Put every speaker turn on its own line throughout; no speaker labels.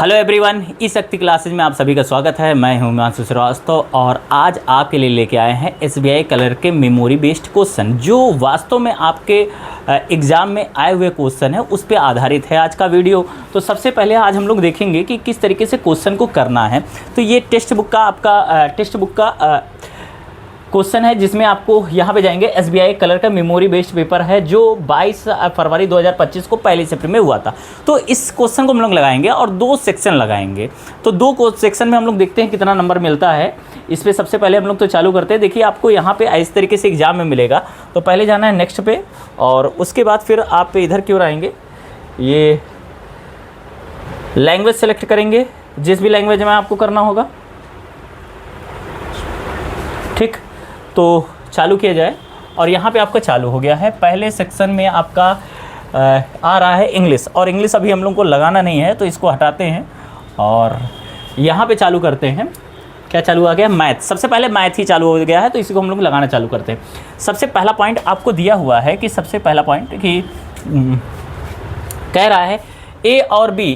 Hello everyone, ई शक्ति classes में आप सभी का स्वागत है। मैं हूं हिमांशु श्रीवास्तव और आज आपके लिए लेके आए हैं एसबीआई कलर के मेमोरी बेस्ड क्वेश्चन, जो वास्तव में आपके एग्ज़ाम में आए हुए क्वेश्चन है उस पर आधारित है आज का वीडियो। तो सबसे पहले आज हम लोग देखेंगे कि किस तरीके से क्वेश्चन को करना है। तो ये टेक्स्ट बुक का क्वेश्चन है, जिसमें आपको यहाँ पे जाएंगे एसबीआई कलर का मेमोरी बेस्ड पेपर है जो 22 फरवरी 2025 को पहली शिफ्ट में हुआ था। तो इस क्वेश्चन को हम लोग लगाएंगे और दो सेक्शन लगाएंगे। तो दो सेक्शन में हम लोग देखते हैं कितना नंबर मिलता है। इस पर सबसे पहले हम लोग तो चालू करते हैं। देखिए, आपको यहाँ पे इस तरीके से एग्जाम में मिलेगा। तो पहले जाना है नेक्स्ट पे और उसके बाद फिर आप इधर की ओर आएंगे। ये लैंग्वेज सेलेक्ट करेंगे, जिस भी लैंग्वेज में आपको करना होगा। ठीक, तो चालू किया जाए और यहाँ पे आपका चालू हो गया है। पहले सेक्शन में आपका आ रहा है इंग्लिश, और इंग्लिश अभी हम लोग को लगाना नहीं है तो इसको हटाते हैं और यहाँ पे चालू करते हैं। क्या चालू आ गया? मैथ। सबसे पहले मैथ ही चालू हो गया है तो इसी को हम लोग लगाना चालू करते हैं। सबसे पहला पॉइंट आपको दिया हुआ है कि सबसे पहला पॉइंट कि कह रहा है ए और बी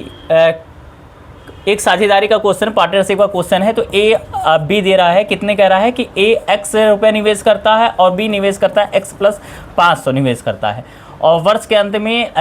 एक साझेदारी का क्वेश्चन, पार्टनरशिप का क्वेश्चन है। तो ए बी दे रहा है, कितने कह रहा है कि ए एक्स रुपये निवेश करता है और बी निवेश करता है एक्स प्लस 500 निवेश करता है, और वर्ष के अंत में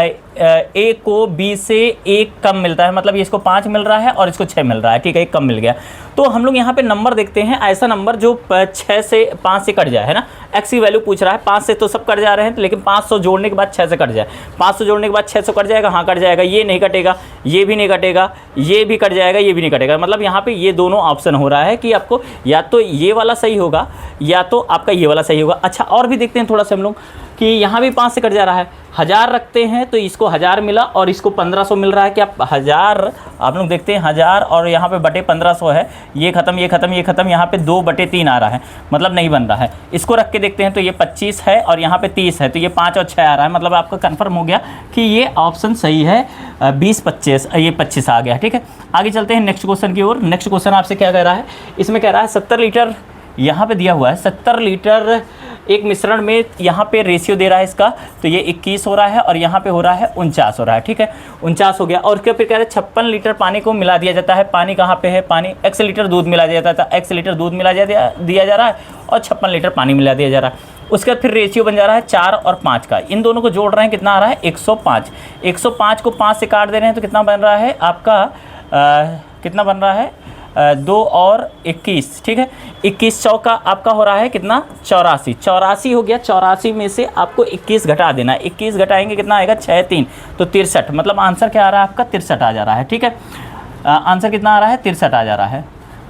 ए को बी से 1 कम मिलता है। मतलब ये इसको 5 मिल रहा है और इसको 6 मिल रहा है। ठीक है, 1 कम मिल गया। तो हम लोग यहाँ पे नंबर देखते हैं, ऐसा नंबर जो 5 से कट जाए, है ना। एक्स की वैल्यू पूछ रहा है, 5 से तो सब कट जा रहे हैं, लेकिन 500 जोड़ने के बाद 6 से कट जाए। 500 जोड़ने के बाद 600 कट जाएगा। हाँ, कट जाएगा। ये नहीं कटेगा, ये भी नहीं कटेगा, ये भी कट जाएगा, ये भी नहीं कटेगा। मतलब यहाँ पे ये दोनों ऑप्शन हो रहा है कि आपको या तो ये वाला सही होगा या तो आपका ये वाला सही होगा। अच्छा, और भी देखते हैं थोड़ा सा हम लोग कि यहाँ भी 5 से कट जा रहा है। 1000 रखते हैं तो इसको 1000 मिला और इसको 1500 मिल रहा है। कि आप 1000 आप लोग देखते हैं 1000 और यहाँ पे बटे 1500 है। ये खत्म, ये खत्म, ये खत्म। यहाँ पे 2/3 आ रहा है, मतलब नहीं बन रहा है। इसको रख के देखते हैं तो ये 25 है और यहाँ पे 30 है, तो ये 5 और 6 आ रहा है। मतलब आपका कन्फर्म हो गया कि ये ऑप्शन सही है। 20-25, ये 25 आ गया। ठीक है, आगे चलते हैं नेक्स्ट क्वेश्चन की ओर। नेक्स्ट क्वेश्चन आपसे क्या कह रहा है? इसमें कह रहा है 70 लीटर, यहाँ पे दिया हुआ है 70 लीटर एक मिश्रण में, यहाँ पे रेशियो दे रहा है इसका, तो ये 21 हो रहा है और यहाँ पे हो रहा है 49 हो रहा है। ठीक है, 49 हो गया। और उसके फिर कह रहे हैं 56 लीटर पानी को मिला दिया जाता है। पानी कहाँ पे है? पानी x लीटर दूध मिला दिया जाता है, x लीटर दूध मिला दिया जा रहा है और 56 लीटर पानी मिला दिया जा रहा है। उसके बाद फिर रेशियो बन जा रहा है 4 और 5 का। इन दोनों को जोड़ रहे हैं, कितना आ रहा है? 105। 105 को 5 से काट दे रहे हैं तो कितना बन रहा है आपका? कितना बन रहा है? 2 और 21। ठीक है, 21 चौका आपका हो रहा है कितना? 84। 84 हो गया। 84 में से आपको 21 घटा देना है। 21 घटाएंगे कितना आएगा? 6 3 तो 63। मतलब आंसर क्या आ रहा है आपका? 63 आ जा रहा है। ठीक है, आंसर कितना आ रहा है? 63 आ जा रहा है।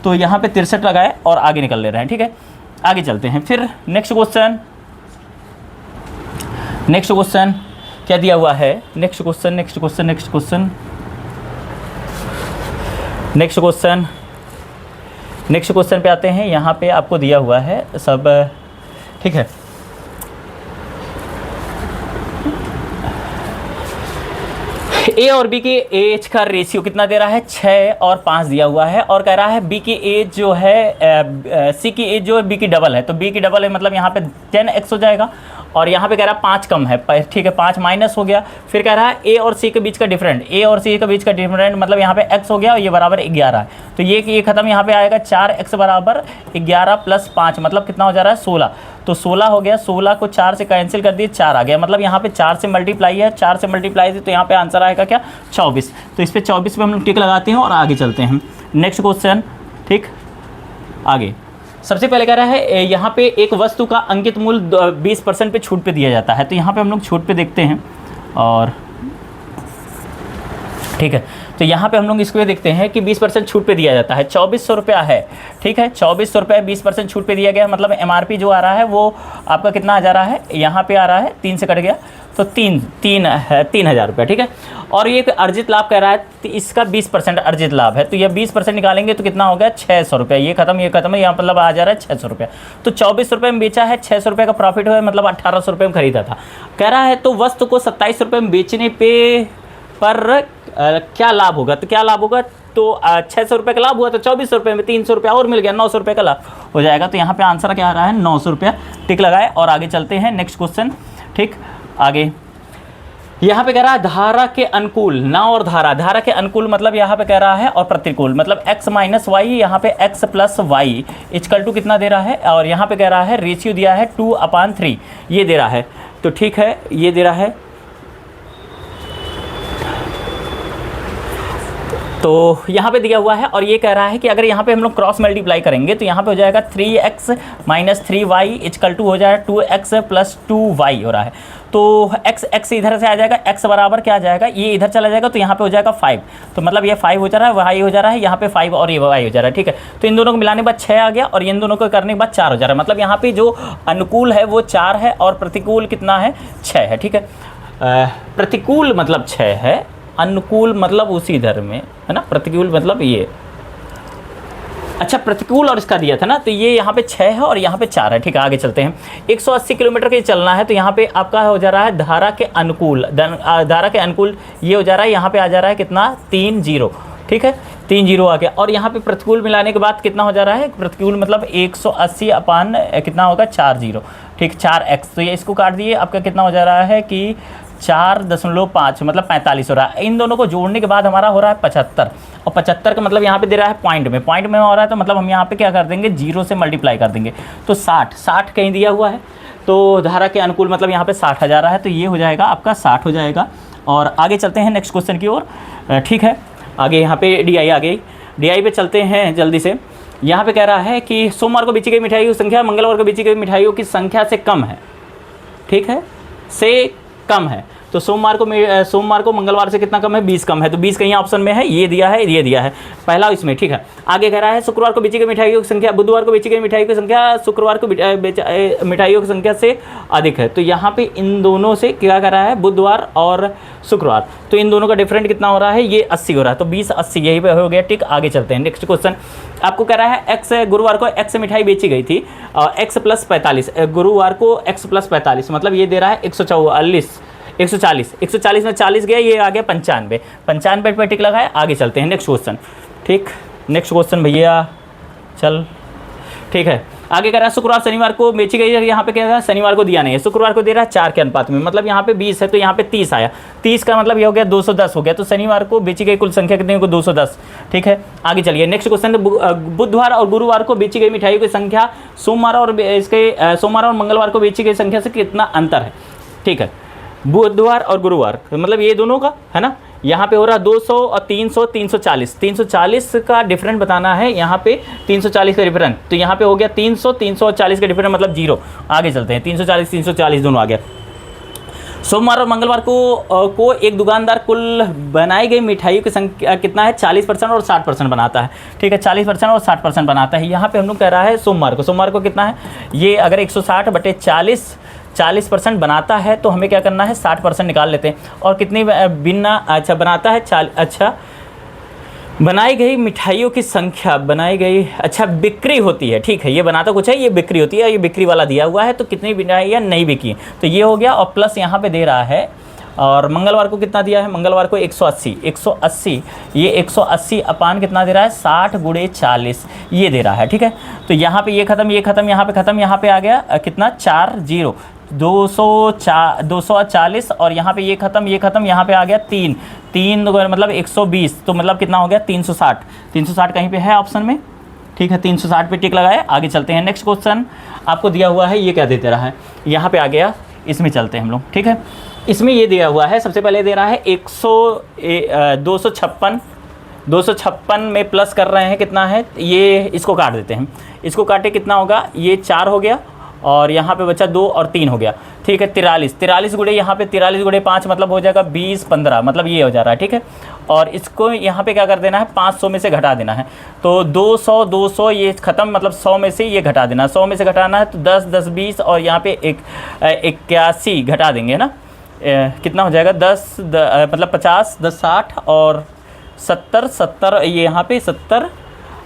तो यहाँ पे 63 लगाए और आगे निकल ले रहे हैं। ठीक है, आगे चलते हैं। फिर नेक्स्ट क्वेश्चन क्या दिया हुआ है? नेक्स्ट क्वेश्चन पे आते हैं। यहाँ पे आपको दिया हुआ है सब। ठीक है, ए और बी के एज का रेशियो कितना दे रहा है? 6 और 5 दिया हुआ है। और कह रहा है बी की एज जो है सी की एज जो है बी की डबल है। तो बी की डबल है, मतलब यहाँ पे 10x हो जाएगा। और यहाँ पे कह रहा है 5 कम है। ठीक है, 5 माइनस हो गया। फिर कह रहा है ए और सी के बीच का डिफरेंट, मतलब यहाँ पे x हो गया और ये बराबर 11 है। तो ये खत्म, यहाँ पे आएगा 4x बराबर 11 प्लस 5, मतलब कितना हो जा रहा है? 16। तो 16 हो गया। 16 को 4 से कैंसिल कर दिए, 4 आ गया। मतलब यहाँ पे 4 से मल्टीप्लाई है, 4 से मल्टीप्लाई है तो यहाँ पे आंसर आएगा क्या? 24। तो इस पर 24 पे हम लोग टिक लगाते हैं और आगे चलते हैं। Next question. ठीक, आगे सबसे पहले कह रहा है यहाँ पे एक वस्तु का अंकित मूल्य 20% पे छूट पे दिया जाता है। तो यहाँ पे हम लोग छूट पे देखते हैं और ठीक है, तो यहाँ पे हम लोग इसको देखते हैं कि 20% छूट पे दिया जाता है। 2400 रुपया है। ठीक है, 2400 रुपये 20% छूट पे दिया गया। मतलब MRP जो आ रहा है वो आपका कितना आ जा रहा है? यहाँ पे आ रहा है 3 से कट गया तो 3000 रुपये। ठीक है, और ये अर्जित लाभ कह रहा है तो इसका 20% अर्जित लाभ है। तो ये 20% निकालेंगे तो कितना हो गया? 600 रुपये। ये खत्म, यहाँ मतलब आ जा रहा है 600 रुपये। तो 24 रुपये में बेचा है, 600 रुपये का प्रॉफिट हुआ है, मतलब 1800 रुपये में खरीदा था। कह रहा है तो वस्तु को 27 रुपये में बेचने पर क्या लाभ होगा? तो क्या लाभ होगा? तो 600 रुपये का लाभ हुआ तो 2400 रुपये में 300 रुपया और मिल गया, 900 रुपये का लाभ हो जाएगा। तो यहाँ पे आंसर क्या आ रहा है? 900 रुपया। टिक लगाए और आगे चलते हैं। Next question. ठीक, आगे यहाँ पे कह रहा है धारा के अनुकूल, ना और धारा के अनुकूल मतलब यहाँ पे कह रहा है और प्रतिकूल मतलब x माइनस वाई, यहाँ पे x plus Y equal to कितना दे रहा है, और यहाँ पे कह रहा है रेशियो दिया है 2/3 ये दे रहा है। तो ठीक है, ये दे रहा है, तो यहाँ पे दिया हुआ है और ये कह रहा है कि अगर यहाँ पे हम लोग क्रॉस मल्टीप्लाई करेंगे तो यहाँ पे हो जाएगा 3x minus 3y equal to हो जाएगा 2x प्लस 2y हो रहा है। तो x इधर से आ जाएगा, x बराबर क्या आ जाएगा, ये इधर चला जाएगा तो यहाँ पे हो जाएगा 5, तो मतलब ये 5 हो जा रहा है, y हो जा रहा है, यहाँ पे 5 और ये y हो जा रहा है। ठीक है, तो इन दोनों को मिलाने के बाद 6 आ गया और इन दोनों को करने के बाद 4 हो जा रहा है। मतलब यहाँ पे जो अनुकूल है वो 4 है और प्रतिकूल कितना है, 6 है। ठीक है, प्रतिकूल मतलब 6 है, अनुकूल मतलब उसी इधर में है ना, प्रतिकूल मतलब ये, अच्छा प्रतिकूल और इसका दिया था ना, तो ये यहाँ पे 6 है और यहाँ पे 4 है। ठीक है, आगे चलते हैं। 180 किलोमीटर के चलना है तो यहाँ पे आपका हो जा रहा है धारा के अनुकूल, धारा के अनुकूल ये हो जा रहा है, यहाँ पे आ जा रहा है कितना 3 0। ठीक है, 3 0 आ गया और यहाँ पे प्रतिकूल मिलाने के बाद कितना हो जा रहा है, प्रतिकूल मतलब 180 अपान कितना होगा 4 0। ठीक, 4x, तो ये इसको काट दिए, आपका कितना हो जा रहा है कि 4.5 मतलब 45 हो रहा है। इन दोनों को जोड़ने के बाद हमारा हो रहा है 75, और 75 का मतलब यहाँ पे दे रहा है पॉइंट में हो रहा है, तो मतलब हम यहाँ पे क्या कर देंगे 0 से मल्टीप्लाई कर देंगे, तो 60 कहीं दिया हुआ है, तो धारा के अनुकूल मतलब यहाँ पे 60 आ जा रहा है, तो ये हो जाएगा आपका 60 हो जाएगा। और आगे चलते हैं नेक्स्ट क्वेश्चन की ओर। ठीक है, आगे यहाँ पे DI आ गई, DI पे चलते हैं जल्दी से। यहाँ पे कह रहा है कि सोमवार को बेची गई मिठाइयों की संख्या मंगलवार को बेची गई मिठाइयों की संख्या से कम है। ठीक है, से कम है, तो सोमवार को मंगलवार से कितना कम है, 20 कम है, तो 20 कहीं ऑप्शन में है, ये दिया है, ये दिया है पहला इसमें। ठीक है, आगे कह रहा है शुक्रवार को बेची गई मिठाइयों की संख्या बुधवार को बेची गई मिठाइयों की संख्या शुक्रवार को मिठाइयों की संख्या से अधिक है। तो यहाँ पे इन दोनों से क्या कर रहा है, बुधवार और शुक्रवार, तो इन दोनों का डिफरेंट कितना हो रहा है, ये 80 हो रहा है, तो 20 80 यही पे हो गया। ठीक, आगे चलते हैं। नेक्स्ट क्वेश्चन आपको कह रहा है x गुरुवार को x मिठाई बेची गई थी और x प्लस 45, गुरुवार को x प्लस 45 मतलब ये दे रहा है 140 में 40 गया, ये आ गया 95 पे टिक लगाए। आगे चलते हैं नेक्स्ट क्वेश्चन। ठीक, नेक्स्ट क्वेश्चन भैया चल, ठीक है, आगे कह रहा है शुक्रवार शनिवार को बेची गई है, यहाँ पे क्या है शनिवार को दिया नहीं है, शुक्रवार को दे रहा है 4 के अनुपात में, मतलब यहाँ पे 20 है तो यहाँ पे 30 आया, 30 का मतलब ये हो गया 210 हो गया, तो शनिवार को बेची गई कुल संख्या कितनी को 210। ठीक है, आगे चलिए नेक्स्ट क्वेश्चन। बुधवार और गुरुवार को बेची गई मिठाइयों की संख्या सोमवार और मंगलवार को बेची गई संख्या से कितना अंतर है। ठीक है, बुधवार और गुरुवार मतलब ये दोनों का है ना, यहाँ पे हो रहा 200 और 340 का डिफरेंट बताना है, यहाँ पे 340 का डिफरेंट, तो यहाँ पे हो गया 340 का डिफरेंट मतलब 0। आगे चलते हैं, 340 दोनों आ गया। सोमवार और मंगलवार को एक दुकानदार कुल बनाई गई मिठाइयों की संख्या कितना है 40% और 60% बनाता है। ठीक है, 40% और 60% बनाता है। यहाँ पे हम लोग कह रहा है सोमवार को कितना है, ये अगर 160 बटे 40% बनाता है तो हमें क्या करना है 60% निकाल लेते हैं, और कितनी अच्छा बनाता है बनाई गई मिठाइयों की संख्या बिक्री होती है। ठीक है, ये बनाता कुछ है, ये बिक्री होती है, ये बिक्री वाला दिया हुआ है, तो कितनी मिठाइयाँ नहीं बिकी, तो ये हो गया, और प्लस यहाँ पे दे रहा है, और मंगलवार को कितना दिया है, मंगलवार को 180, ये 180 अपान कितना दे रहा है 60 गुणे 40 ये दे रहा है। ठीक है, तो यहाँ पे ये खत्म, यहाँ पे खत्म, यहाँ पे आ गया कितना 40 240, और यहाँ पे ये खत्म, यहाँ पे आ गया 3 मतलब 120, तो मतलब कितना हो गया 360 कहीं पे है ऑप्शन में। ठीक है, 360 पे टिक लगाए। आगे चलते हैं नेक्स्ट क्वेश्चन आपको दिया हुआ है, ये क्या देते रहा है, यहाँ पे आ गया, इसमें चलते हैं हम लोग। ठीक है, इसमें ये दिया हुआ है, सबसे पहले दे रहा है 256 में प्लस कर रहे हैं कितना है, ये इसको काट देते हैं, इसको काटे कितना होगा, ये 4 हो गया, और यहाँ पे बचा 2 और 3 हो गया। ठीक है, 43 गुणे यहाँ पे 43 गुणे 5 मतलब हो जाएगा 20 15 मतलब ये हो जा रहा है। ठीक है, और इसको यहाँ पे क्या कर देना है 500 में से घटा देना है, तो 200 ये ख़त्म, मतलब 100 में से ये घटा देना, 100 में से घटाना है तो 10 20 और यहाँ पे 81 घटा देंगे ना, कितना हो जाएगा मतलब 50 10 60 और 70 ये यहाँ पे 70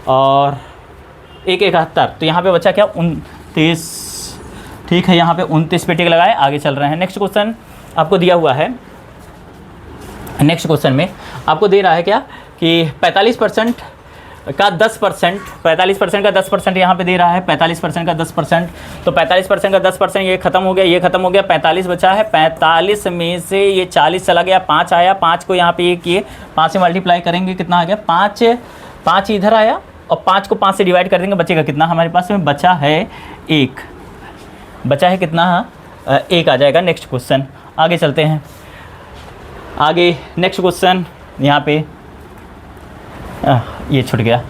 और 71, तो यहाँ पे बचा क्या 29। ठीक है, यहाँ पे 29 पे टिक लगाए। आगे चल रहे हैं, नेक्स्ट क्वेश्चन आपको दिया हुआ है। नेक्स्ट क्वेश्चन में आपको दे रहा है क्या कि 45% का 10%, 45% का 10% यहाँ पे दे रहा है, 45% का 10%, तो 45% का 10% ये खत्म हो गया, ये खत्म हो गया, 45 बचा है। 45 में से ये 40 चला गया, 5 आया, 5 को यहाँ पे ये किए, 5 से मल्टीप्लाई करेंगे, कितना आ गया 5 इधर आया, और 5 को 5 से डिवाइड कर देंगे, बचेगा कितना हमारे पास में, बचा है 1, बचा है कितना 1 आ जाएगा। नेक्स्ट क्वेश्चन आगे चलते हैं, आगे नेक्स्ट क्वेश्चन यहाँ पे ये छूट गया।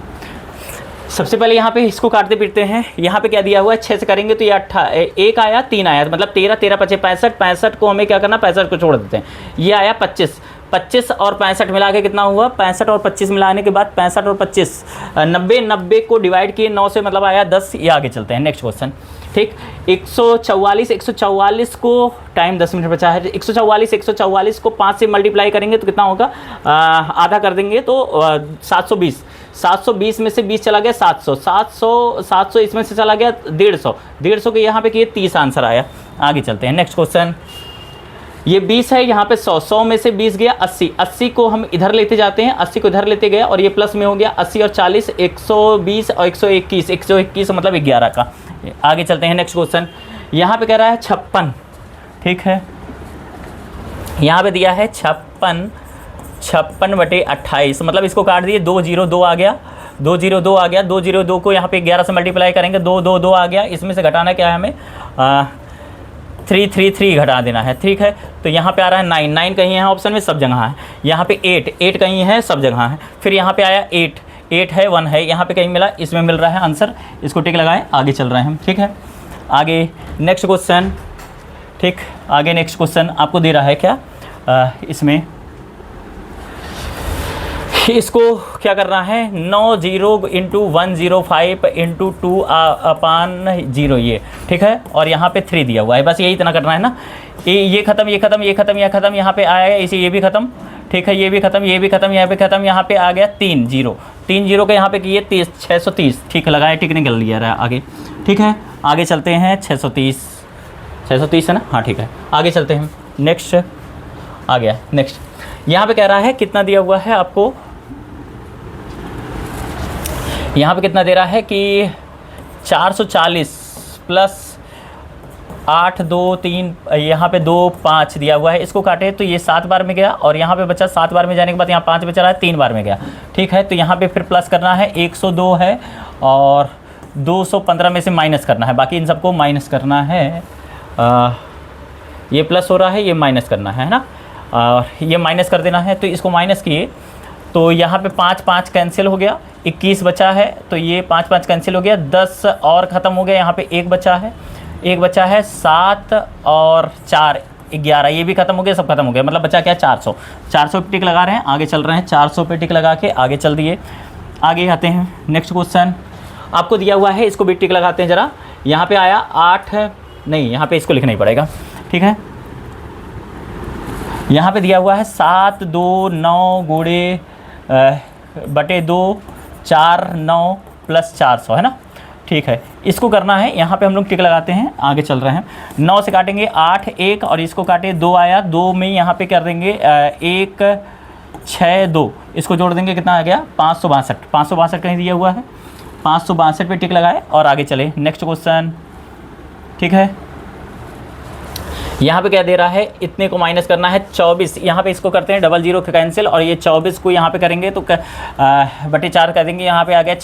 सबसे पहले यहाँ पे इसको काटते पीटते हैं। यहाँ पे क्या दिया हुआ है, 6 से करेंगे तो ये 1 आया, 3 आया, मतलब 13, 13 पचे 65, 65 को हमें क्या करना, 65 को छोड़ देते हैं। ये आया 25, 25 और 65 मिला के कितना हुआ, 65 और 25 मिलाने के बाद 65 और 25 90, 90 को डिवाइड किए 9 से, मतलब आया 10। ये आगे चलते हैं नेक्स्ट क्वेश्चन। ठीक, 144 को टाइम 10 मिनट बचा है, 144 को 5 से मल्टीप्लाई करेंगे तो कितना होगा, आधा कर देंगे तो 720 में से 20 चला गया 700 इसमें से चला गया 150 के यहाँ पे किए 30 आंसर आया। आगे चलते हैं नेक्स्ट क्वेश्चन। ये 20 है, यहाँ पे 100 में से 20 गया 80 को हम इधर लेते जाते हैं, 80 को इधर लेते गए और ये प्लस में हो गया 80 और 40 120 और 121 मतलब 11 का। आगे चलते हैं नेक्स्ट क्वेश्चन। यहाँ पे कह रहा है 56, ठीक है, यहाँ पे दिया है 56 बटे 28, मतलब इसको काट दिए, 202 आ गया, 202 आ गया, 202 को यहाँ पे 11 से मल्टीप्लाई करेंगे, 2 आ गया, इसमें से घटाना क्या है हमें 3 घटा देना है, ठीक है। तो यहाँ पे आ रहा है 9 कहीं है ऑप्शन में, सब जगह है। यहाँ पे 8 कहीं है, सब जगह है। फिर यहाँ पे आया 8 है, 1 है, यहाँ पे कहीं मिला, इसमें मिल रहा है आंसर, इसको टिक लगाएं, आगे चल रहे हैं हम, ठीक है। आगे नेक्स्ट क्वेश्चन, ठीक, आगे नेक्स्ट क्वेश्चन आपको दे रहा है क्या, इसमें इसको क्या करना है, 90 इंटू 105 इंटू 2/0 ये, ठीक है, और यहाँ पे 3 दिया हुआ है, बस यही इतना करना है ना। ये खत्म, ये खत्म, ये खत्म, ये खत्म, यहाँ पे आया इसे, ये भी खत्म, ठीक है, ये भी खत्म, ये भी खत्म, यहाँ पे खत्म, यहाँ पे आ गया 3 0 के यहाँ पे किए 630, ठीक लगाया, टिक निकल लिया रहा आगे, ठीक है। आगे चलते हैं 630 है ना, हाँ ठीक है। आगे चलते हैं नेक्स्ट, आ गया नेक्स्ट। यहाँ पे कह रहा है कितना दिया हुआ है आपको, यहाँ पे कितना दे रहा है कि 440 प्लस 8 2 3, यहाँ पे 2 5 दिया हुआ है, इसको काटे तो ये 7 बार में गया, और यहाँ पे बचा 7 बार में जाने के बाद यहाँ 5 बचा रहा है, 3 बार में गया, ठीक है। तो यहाँ पे फिर प्लस करना है, 102 है और 215 में से माइनस करना है, बाकी इन सबको माइनस करना है, ये प्लस हो रहा है, ये माइनस करना है ना, और ये माइनस कर देना है। तो इसको माइनस किए तो यहाँ पे 5 कैंसिल हो गया, 21 बचा है, तो ये 5 कैंसिल हो गया, 10 और ख़त्म हो गया, यहाँ पे 1 बचा है, 7 और 4 11, ये भी खत्म हो गया, सब खत्म हो गया, मतलब बचा क्या 400 पे टिक लगा रहे हैं, आगे चल रहे हैं, 400 पे टिक लगा के आगे चल दिए। आगे आते हैं नेक्स्ट क्वेश्चन, आपको दिया हुआ है, इसको भी टिक लगाते हैं ज़रा। यहाँ पे आया 8 नहीं, यहाँ पे इसको लिखना ही पड़ेगा, ठीक है। यहाँ पे दिया हुआ है 7 2 9 गुणे बटे 2 4 9 प्लस 400 है ना, ठीक है। इसको करना है, यहाँ पे हम लोग टिक लगाते हैं, आगे चल रहे हैं। 9 से काटेंगे 8 1 और इसको काटे 2 आया, 2 में यहाँ पे कर देंगे 1 6 2, इसको जोड़ देंगे, कितना आ गया 562 कहीं दिया हुआ है, 562 पे टिक लगाए और आगे चले नेक्स्ट क्वेश्चन, ठीक है। यहाँ पे क्या दे रहा है, इतने को माइनस करना है 24, यहाँ पे इसको करते हैं 00 का कैंसिल, और ये 24 को यहाँ पे करेंगे तो बटे 4 कर देंगे, यहाँ पे आ गया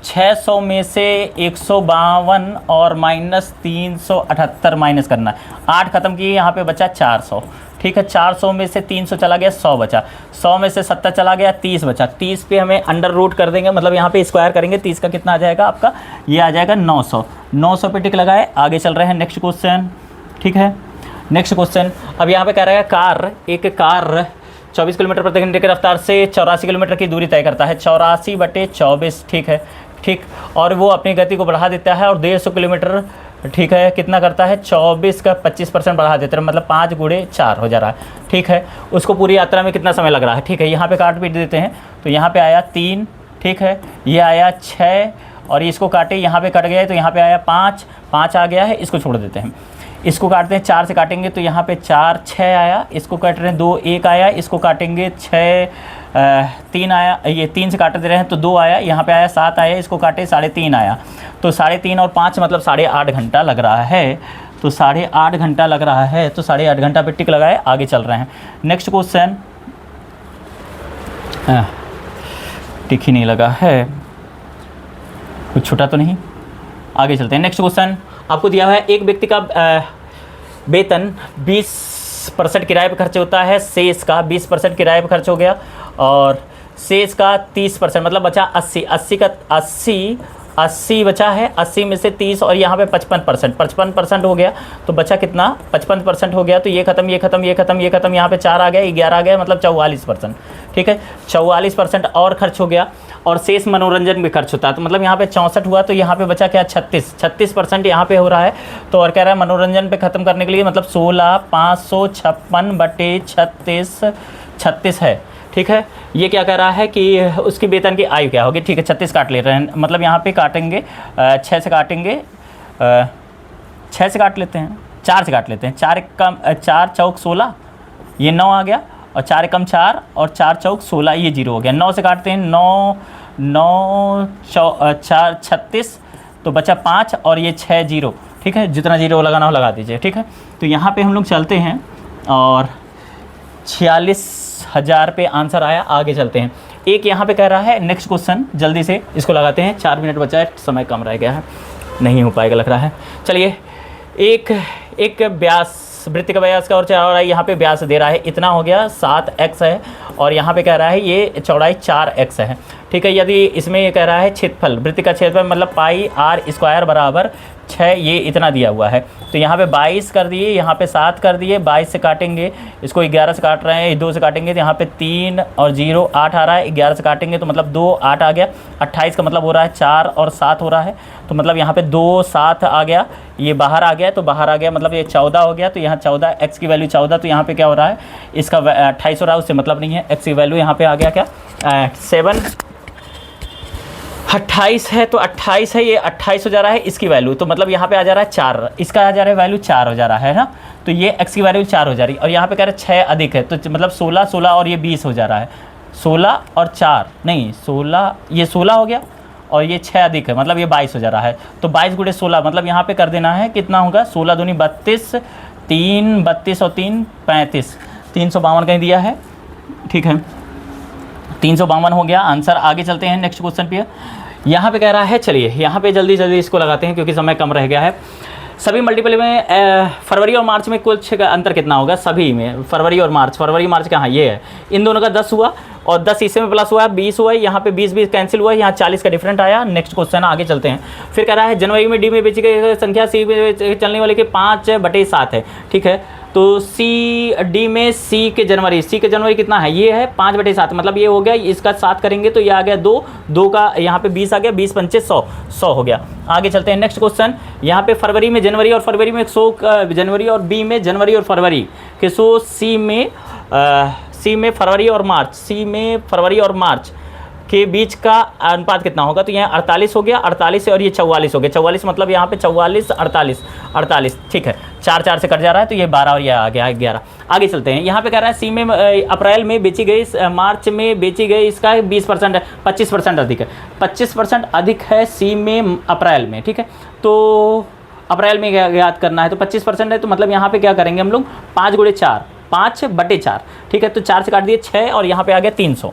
600 में से 152 और माइनस 378 माइनस करना है, 8 खत्म किए, यहाँ पे बचा 400, ठीक है। 400 में से 300 चला गया, 100 बचा, 100 में से 70 चला गया, 30 बचा, 30 पे हमें अंडर रूट कर देंगे, मतलब यहाँ पे स्क्वायर करेंगे, 30 का कितना आ जाएगा आपका, ये आ जाएगा 900 पे टिक लगाए, आगे चल रहे हैं नेक्स्ट क्वेश्चन, ठीक है। नेक्स्ट क्वेश्चन, अब यहाँ पे कह रहा है एक कार 24 किलोमीटर प्रति घंटे की रफ्तार से 84 किलोमीटर की दूरी तय करता है, 84 बटे 24, ठीक है, ठीक, और वो अपनी गति को बढ़ा देता है और 150 किलोमीटर, ठीक है, कितना करता है 24 का 25% बढ़ा देता है, मतलब 5 गुणे 4 हो जा रहा है, ठीक है। उसको पूरी यात्रा में कितना समय लग रहा है, ठीक है। यहाँ पे काट पीट देते हैं, तो यहाँ पे आया 3, ठीक है, ये आया 6 और इसको काटे, यहाँ पे कट गया तो यहाँ पे आया 5 आ गया है, इसको छोड़ देते हैं। इसको काटते हैं 4 से काटेंगे तो यहाँ पे 4 6 आया, इसको काट रहे हैं 2 1 आया, इसको काटेंगे 6 3 आया, ये 3 से काट दे रहे हैं तो 2 आया, यहाँ पे आया 7 आया, इसको काटे 3.5 आया, तो 3.5 और 5 मतलब 8.5 घंटा लग रहा है। तो 8.5 घंटा लग रहा है, तो 8.5 घंटा पे टिक लगाए, आगे चल रहे हैं। नेक्स्ट क्वेश्चन, टिक ही नहीं लगा है, कुछ छूटा तो नहीं, आगे चलते हैं। नेक्स्ट क्वेश्चन आपको दिया हुआ है, एक व्यक्ति का वेतन 20% किराए पर खर्च होता है, शेष का 20% किराए पर खर्च हो गया और शेष का 30% मतलब बचा 80 बचा है, 80 में से 30 और यहाँ पे 55% हो गया, तो बचा कितना 55% हो गया, तो ये खत्म ये खत्म ये खत्म ये खत्म, यहाँ पे 4 आ गया, 11 आ गया, मतलब 44%। ठीक है, 44% और खर्च हो गया और शेष मनोरंजन में खर्च होता है, तो मतलब यहाँ पे 64 हुआ, तो यहाँ पे बचा क्या 36% यहाँ पे हो रहा है। तो और कह रहा है मनोरंजन पे ख़त्म करने के लिए मतलब 16 556 बटे 36 है। ठीक है, ये क्या कह रहा है कि उसकी वेतन की आयु क्या होगी। ठीक है, 36 काट ले रहे हैं, मतलब यहाँ पे काटेंगे 6 से काटेंगे, 6 से काट लेते हैं, 4 से काट लेते हैं, 4 चौक 16, ये 9 आ गया और 4 कम 4 और 4 चौक 16, ये 0 हो गया। 9 से काटते हैं, 9 4 36, तो बचा 5 और ये 6 0। ठीक है, जितना 0 लगाना हो लगा दीजिए। ठीक है, तो यहाँ पे हम लोग चलते हैं और 46,000 पे आंसर आया। आगे चलते हैं, एक यहाँ पे कह रहा है, नेक्स्ट क्वेश्चन जल्दी से इसको लगाते हैं, 4 मिनट बचा है, समय कम रह गया है, नहीं हो पाएगा लग रहा है। चलिए, एक व्यास, वृत्त का व्यास का और चौड़ाई यहाँ पे व्यास दे रहा है, इतना हो गया 7x है और यहाँ पे कह रहा है ये चौड़ाई 4x है। ठीक है, यदि इसमें ये कह रहा है क्षेत्रफल, वृत्त का क्षेत्रफल मतलब पाई r स्क्वायर बराबर 6, ये इतना दिया हुआ है, तो यहाँ पे 22 कर दिए, यहाँ पे 7 कर दिए, 22 से काटेंगे, इसको 11 से काट रहे हैं, 2 से काटेंगे तो यहाँ पे 3 और 0 8 आ रहा है, 11 से काटेंगे तो मतलब 2 8 आ गया, 28 का मतलब हो रहा है 4 और 7 हो रहा है, तो मतलब यहाँ पे 2 7 आ गया, ये बाहर आ गया, तो बाहर आ गया मतलब ये 14 हो गया, तो यहाँ 14 x की वैल्यू 14, तो यहाँ पे क्या हो रहा है, इसका 28 हो रहा है, उससे मतलब नहीं है, x की वैल्यू यहाँ पे आ गया क्या 28 है, तो 28 है, ये 28 हो जा रहा है इसकी वैल्यू, तो मतलब यहाँ पे आ जा रहा है 4, इसका आ जा रहा है वैल्यू 4 हो जा रहा है ना, तो ये x की वैल्यू 4 हो जा रही है और यहाँ पे कह रहे हैं 6 अधिक है, तो मतलब 16 और ये 20 हो जा रहा है, 16 और 4 नहीं 16, ये 16 हो गया और ये 6 अधिक है, मतलब ये 22 हो जा रहा है, तो 22 गुणे 16 मतलब यहाँ पे कर देना है, कितना होगा 16 दूनी 32, 3 32 और 3 35, 352 कहीं दिया है। ठीक है, 352 हो गया आंसर। आगे चलते हैं नेक्स्ट क्वेश्चन पे, यहाँ पे कह रहा है, चलिए यहाँ पे जल्दी जल्दी इसको लगाते हैं क्योंकि समय कम रह गया है। सभी मल्टीपल में फरवरी और मार्च में कुछ अंतर कितना होगा, सभी में फरवरी और मार्च कहाँ, ये है, इन दोनों का 10 हुआ और 10 इससे में प्लस हुआ 20 हुआ, यहाँ पे 20 कैंसिल हुआ, यहाँ 40 का डिफरेंट आया। नेक्स्ट क्वेश्चन आगे चलते हैं। फिर कह रहा है जनवरी में डी में बेची गई संख्या सी में चलने वाले के 5/7 है। ठीक है, तो डी में सी के जनवरी कितना है, ये है 5/7, मतलब ये हो गया, इसका 7 करेंगे तो ये आ गया 2 का यहाँ पे 20 आ गया, 20 पंचे 100 हो गया। आगे चलते हैं नेक्स्ट क्वेश्चन। यहाँ पे फरवरी में जनवरी और फरवरी में 100, जनवरी और बी में जनवरी और फरवरी के 100, सी में फरवरी और मार्च के बीच का अनुपात कितना होगा, तो यहाँ 48 हो गया, 48 और ये 44 हो गया, 44 मतलब यहाँ पे 44 48। ठीक है, 4 से कट जा रहा है, तो ये 12 और ये आ गया 11। आगे चलते हैं, यहाँ पे कह रहा है सी में अप्रैल में बेची गई, मार्च में बेची गई, इसका 20% है, 25% अधिक है, 25% अधिक है सी में अप्रैल में। ठीक है, तो अप्रैल में याद करना है, तो 25% है, तो मतलब यहाँ पे क्या करेंगे हम लोग 5 गुणे 4, 5/4। ठीक है, तो 4 से काट दिए 6 और यहाँ पे आ गया 300।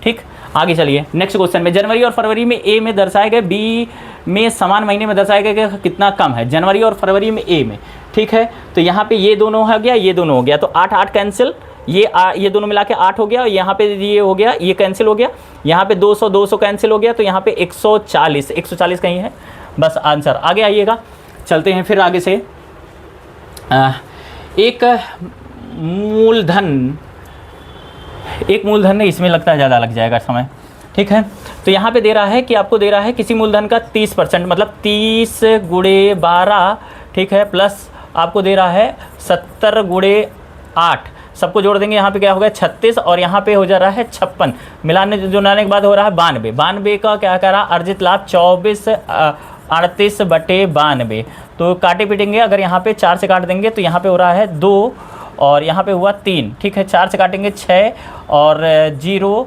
ठीक, आगे चलिए नेक्स्ट क्वेश्चन में, जनवरी और फरवरी में ए में दर्शाए गए, बी में समान महीने में दर्शाए गए कितना कम है, जनवरी और फरवरी में ए में। ठीक है, तो यहाँ पे ये दोनों हो गया, ये दोनों हो गया, तो 8 कैंसिल, ये दोनों मिला के 8 हो गया, और यहाँ पे ये हो गया, ये कैंसिल हो गया, यहाँ पे 200 कैंसिल हो गया, तो यहाँ पे 140 कहीं है, बस आंसर। आगे आइएगा, चलते हैं फिर आगे से। एक मूलधन है, इसमें लगता है ज़्यादा लग जाएगा समय। ठीक है, तो यहाँ पे दे रहा है कि आपको दे रहा है किसी मूलधन का 30%, मतलब 30 गुणे 12। ठीक है, प्लस आपको दे रहा है 70 गुणे 8, सबको जोड़ देंगे, यहाँ पे क्या होगा 36 और यहाँ पे हो जा रहा है 56, मिलाने जुलाने के बाद हो रहा है 92 का क्या कह रहा है अर्जित लाभ 24 38/92। तो काटे पीटेंगे, अगर यहाँ पे 4 से काट देंगे तो यहाँ पे हो रहा है 2 और यहाँ पे हुआ 3, ठीक है। 4 से काटेंगे 6 और 0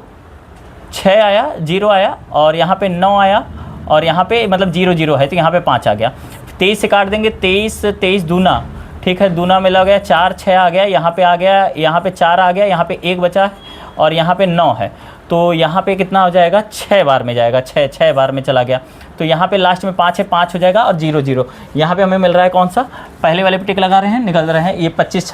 6 आया, 0 आया और यहाँ पे 9 आया और यहाँ पे मतलब 0 0 है तो यहाँ पे 5 आ गया। 23 से काट देंगे 23 दूना, ठीक है, दूना मिला गया 4 6 आ गया, यहाँ पे आ गया, यहाँ पे 4 आ गया, यहाँ पे 1 बचा है और यहाँ पे 9 है। तो यहाँ पे कितना हो जाएगा, 6 बार में जाएगा, 6 बार में चला गया। तो यहाँ पे लास्ट में 5 है, 5 हो जाएगा और 0 0। यहाँ पे हमें मिल रहा है कौन सा, पहले वाले पे टिक लगा रहे हैं, निकल रहे हैं ये 25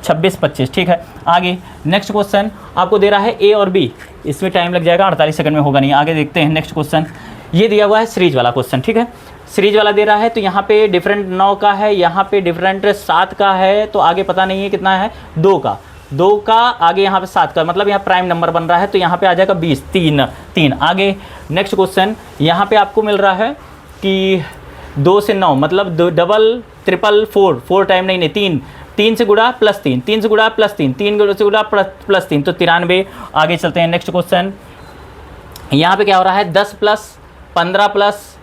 26 25, ठीक है। आगे नेक्स्ट क्वेश्चन आपको दे रहा है ए और बी, इसमें टाइम लग जाएगा 48 सेकंड में होगा नहीं। आगे देखते हैं नेक्स्ट क्वेश्चन, ये दिया हुआ है सीरीज वाला क्वेश्चन, ठीक है। सीरीज वाला दे रहा है तो यहाँ पे डिफरेंट 9 का है, यहाँ पे डिफरेंट 7 का है, तो आगे पता नहीं है कितना है, 2 का आगे यहाँ पे 7 का, मतलब यहाँ प्राइम नंबर बन रहा है तो यहाँ पे आ जाएगा 20 3। आगे नेक्स्ट क्वेश्चन यहाँ पे आपको मिल रहा है कि 2 से 9 मतलब डबल ट्रिपल 4 टाइम नहीं 3 से गुड़ा प्लस 3 से गुड़ा प्लस 3 से गुड़ा प्लस 3 तो 93। आगे चलते हैं नेक्स्ट क्वेश्चन, यहाँ पे क्या हो रहा है, 10 plus 15 plus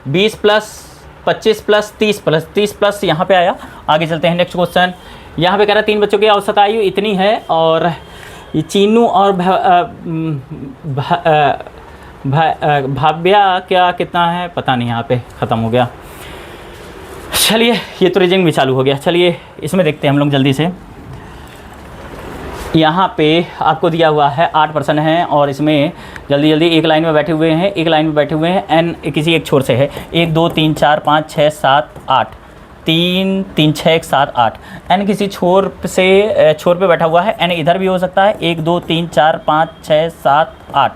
20 plus 25 plus 30 plus यहाँ पे आया। आगे चलते हैं नेक्स्ट क्वेश्चन, यहाँ पे कह रहा है 3 बच्चों की औसत आयु इतनी है और ये चीनू और भाव्या क्या कितना है पता नहीं, यहाँ पे ख़त्म हो गया। चलिए ये तो रीजनिंग भी चालू हो गया, चलिए इसमें देखते हैं हम लोग जल्दी से। यहाँ पे आपको दिया हुआ है 8% है और इसमें जल्दी एक लाइन में बैठे हुए हैं, एन किसी एक छोर से है, 1 2 3 4 5 6 7 8, 3 3 6 1 7 8। एन किसी छोर पे बैठा हुआ है, एन इधर भी हो सकता है, 1 2 3 4 5 6 7 8,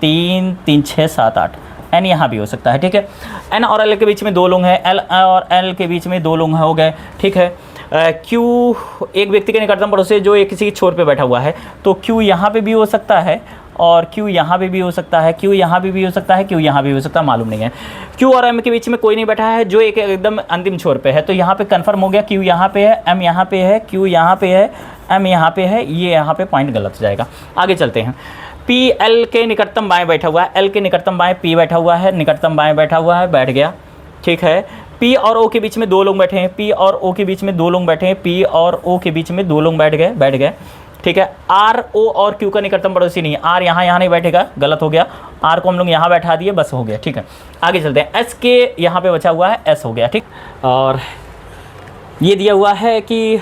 3 3 6 7 8। एन यहाँ भी हो सकता है, ठीक है। एन और एल के बीच में 2 लोग हैं, एल और एल के बीच में 2 लोग हो गए, ठीक है। क्यू एक व्यक्ति के निकटतम पड़ोसी जो एक किसी छोर पे बैठा हुआ है, तो क्यू यहाँ पे भी हो सकता है और क्यू यहाँ पे भी हो सकता है, क्यू यहाँ पे भी हो सकता है, क्यू यहाँ भी हो सकता है, मालूम नहीं है। क्यू और एम के बीच में कोई नहीं बैठा है जो एक एकदम अंतिम छोर पे है, तो यहाँ पे कंफर्म हो गया, क्यू यहाँ पे है, एम यहाँ पे है, क्यू यहाँ पे है, एम यहाँ पे है, ये यहाँ पे पॉइंट गलत हो जाएगा। आगे चलते हैं, पी एल के निकटतम बाएँ बैठा हुआ है, एल के निकटतम बाएँ पी बैठा हुआ है, निकटतम बाएँ बैठा हुआ है, बैठ गया, ठीक है। पी और ओ के बीच में 2 लोग बैठे हैं, पी और ओ के बीच में 2 लोग बैठे हैं, पी और ओ के बीच में 2 लोग बैठ गए, ठीक है। आर ओ और क्यू का निकटतम पड़ोसी नहीं है, आर यहाँ नहीं बैठेगा, गलत हो गया, आर को हम लोग यहाँ बैठा दिए, बस हो गया, ठीक है। आगे चलते हैं, एस के यहाँ पे बचा हुआ है, एस हो गया, ठीक। और ये दिया हुआ है कि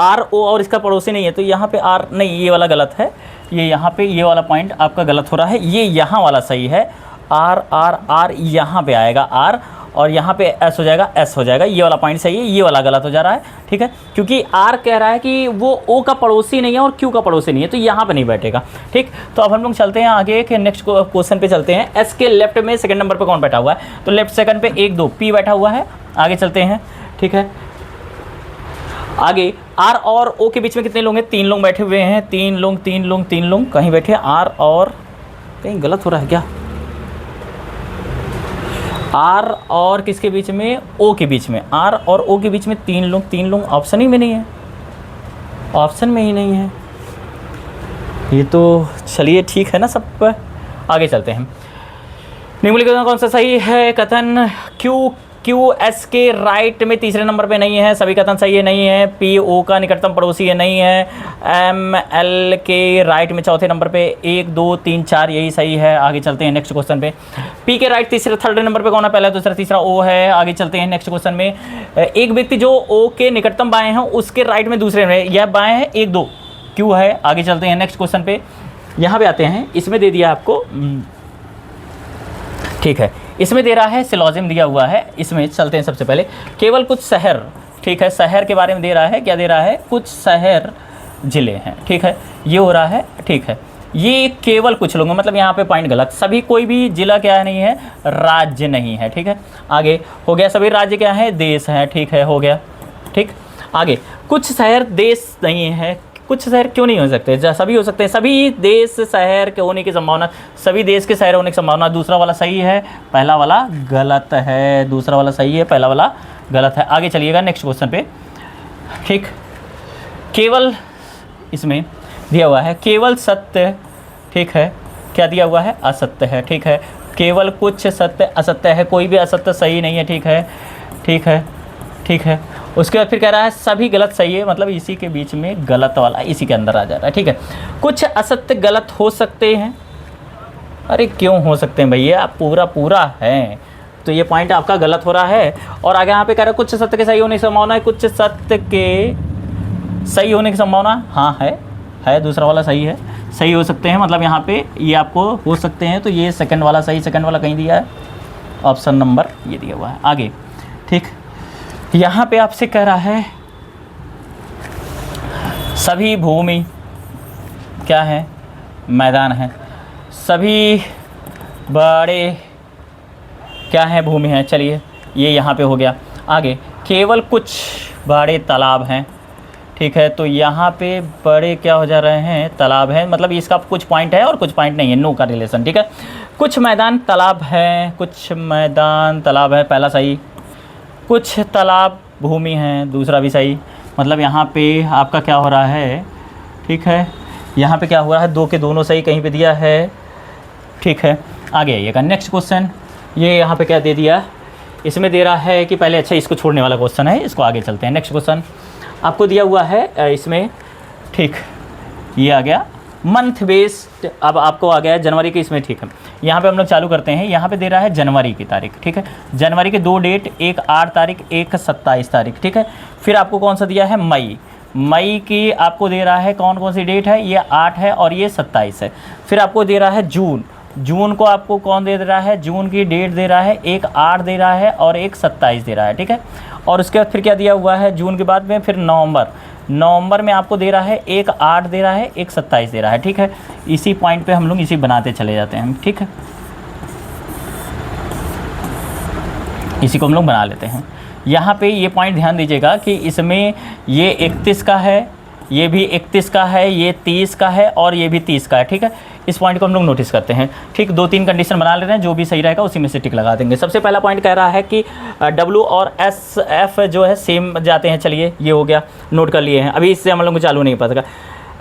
आर ओ और इसका पड़ोसी नहीं है, तो यहाँ पे आर नहीं, ये वाला गलत है, ये यहाँ पे ये वाला पॉइंट आपका गलत हो रहा है, ये यहाँ वाला सही है, आर आर आर यहाँ पे आएगा आर और यहाँ पे एस हो जाएगा, एस हो जाएगा, ये वाला पॉइंट सही है, ये वाला गलत हो जा रहा है, ठीक है। क्योंकि आर कह रहा है कि वो ओ का पड़ोसी नहीं है और क्यू का पड़ोसी नहीं है, तो यहाँ पे नहीं बैठेगा, ठीक। तो अब हम लोग चलते हैं आगे के नेक्स्ट क्वेश्चन पे चलते हैं। एस के लेफ्ट में सेकंड नंबर पे कौन बैठा हुआ है, तो लेफ्ट सेकंड पे 1 2 पी बैठा हुआ है। आगे चलते हैं, ठीक है। आगे आर और ओ के बीच में कितने लोग हैं, 3 लोग बैठे हुए हैं, 3 लोग कहीं बैठे, आर और कहीं गलत हो रहा है क्या, आर और किसके बीच में, ओ के बीच में, आर और ओ के बीच में 3 लोग ऑप्शन ही में नहीं है, ऑप्शन में ही नहीं है, ये तो चलिए ठीक है ना सब पर। आगे चलते हैं, निम्नलिखित कौन सा सही है कथन, क्यू एस के राइट में तीसरे नंबर पे नहीं है, सभी कथन सही है, नहीं है। पी ओ का निकटतम पड़ोसी है, नहीं है। एम एल के राइट में चौथे नंबर पे 1 2 3 4 यही सही है। आगे चलते हैं नेक्स्ट क्वेश्चन पे, पी के राइट थर्ड नंबर पे कौन है, पहला दूसरा तीसरा ओ है। आगे चलते हैं नेक्स्ट क्वेश्चन में, एक व्यक्ति जो ओ के निकटतम बाएँ हैं उसके राइट में दूसरे में, यह बाएँ है 1 2 क्यू है। आगे चलते हैं नेक्स्ट क्वेश्चन पे, यहाँ पे आते हैं, इसमें दे दिया आपको, ठीक है, इसमें दे रहा है सिलोजिम दिया हुआ है। इसमें चलते हैं सबसे पहले, केवल कुछ शहर, ठीक है, शहर के बारे में दे रहा है, क्या दे रहा है, कुछ शहर जिले हैं, ठीक है, ये हो रहा है, ठीक है। ये केवल कुछ लोग, मतलब यहाँ पे पॉइंट गलत, सभी कोई भी जिला क्या नहीं है, राज्य नहीं है, ठीक है। आगे हो गया, सभी राज्य क्या है, देश हैं, ठीक है, हो गया, ठीक। आगे कुछ शहर देश नहीं है, कुछ शहर क्यों नहीं हो सकते, सभी हो सकते हैं, सभी देश शहर के होने की संभावना, सभी देश के शहर होने की संभावना। दूसरा वाला सही है, पहला वाला गलत है, दूसरा वाला सही है, पहला वाला गलत है। आगे चलिएगा नेक्स्ट क्वेश्चन पे, ठीक। केवल इसमें दिया हुआ है केवल सत्य, ठीक है, क्या दिया हुआ है, असत्य है, ठीक है। केवल कुछ सत्य असत्य है, कोई भी असत्य सही नहीं है। ठीक है, ठीक है, ठीक है। उसके बाद फिर कह रहा है सभी गलत सही है, मतलब इसी के बीच में गलत वाला इसी के अंदर आ जा रहा है। ठीक है, कुछ असत्य गलत हो सकते हैं। अरे क्यों हो सकते हैं भैया, आप पूरा पूरा है तो ये पॉइंट आपका गलत हो रहा है। और आगे यहाँ पे कह रहा है कुछ सत्य के सही होने की संभावना है, कुछ सत्य के सही होने की संभावना हाँ है, दूसरा वाला सही है, सही हो सकते हैं, मतलब यहाँ पे ये आपको हो सकते हैं, तो ये सेकंड वाला सही, सेकंड वाला कहीं दिया है, ऑप्शन नंबर ये दिया हुआ है। आगे ठीक, यहाँ पे आपसे कह रहा है सभी भूमि क्या है, मैदान है, सभी बड़े क्या है, भूमि है। चलिए ये यहाँ पे हो गया। आगे केवल कुछ बड़े तालाब हैं। ठीक है, तो यहाँ पे बड़े क्या हो जा रहे हैं, तालाब हैं, मतलब इसका कुछ पॉइंट है और कुछ पॉइंट नहीं है, नो का रिलेशन। ठीक है, कुछ मैदान तालाब हैं, कुछ मैदान तालाब है, पहला सही। कुछ तालाब भूमि हैं, दूसरा भी सही। मतलब यहाँ पे आपका क्या हो रहा है, ठीक है, यहाँ पे क्या हो रहा है, दो के दोनों सही कहीं पे दिया है। ठीक है, आगे आइएगा नेक्स्ट क्वेश्चन। ये यहाँ पे क्या दे दिया, इसमें दे रहा है कि पहले अच्छा इसको छोड़ने वाला क्वेश्चन है, इसको आगे चलते हैं। नेक्स्ट क्वेश्चन आपको दिया हुआ है इसमें, ठीक, ये आ गया मंथ बेस्ड, अब आपको आ गया जनवरी के इसमें। ठीक है, यहाँ पे हम लोग चालू करते हैं। यहाँ पे दे रहा है जनवरी की तारीख। ठीक है, जनवरी के दो डेट, एक 8 तारीख, एक 27 तारीख। ठीक है, फिर आपको कौन सा दिया है, मई। मई की आपको दे रहा है कौन कौन सी डेट है, ये 8 है और ये 27 है। फिर आपको दे रहा है जून। जून को आपको कौन दे रहा है, जून की डेट दे रहा है, एक 8 दे रहा है और एक 27 दे रहा है। ठीक है, और उसके बाद फिर क्या दिया हुआ है, जून के बाद में फिर नवंबर। नवंबर में आपको दे रहा है, एक 8 दे रहा है, एक 27 दे रहा है। ठीक है, इसी पॉइंट पे हम लोग इसी बनाते चले जाते हैं। ठीक है, इसी को हम लोग बना लेते हैं। यहाँ पे ये पॉइंट ध्यान दीजिएगा कि इसमें ये 31 का है, ये भी 31 का है, ये 30 का है और ये भी 30 का है। ठीक है, इस पॉइंट को हम लोग नोटिस करते हैं। ठीक, 2-3 कंडीशन बना ले रहे हैं, जो भी सही रहेगा उसी में से टिक लगा देंगे। सबसे पहला पॉइंट कह रहा है कि W और SF जो है सेम जाते हैं। चलिए ये हो गया, नोट कर लिए हैं, अभी इससे हम लोग को चालू नहीं पता।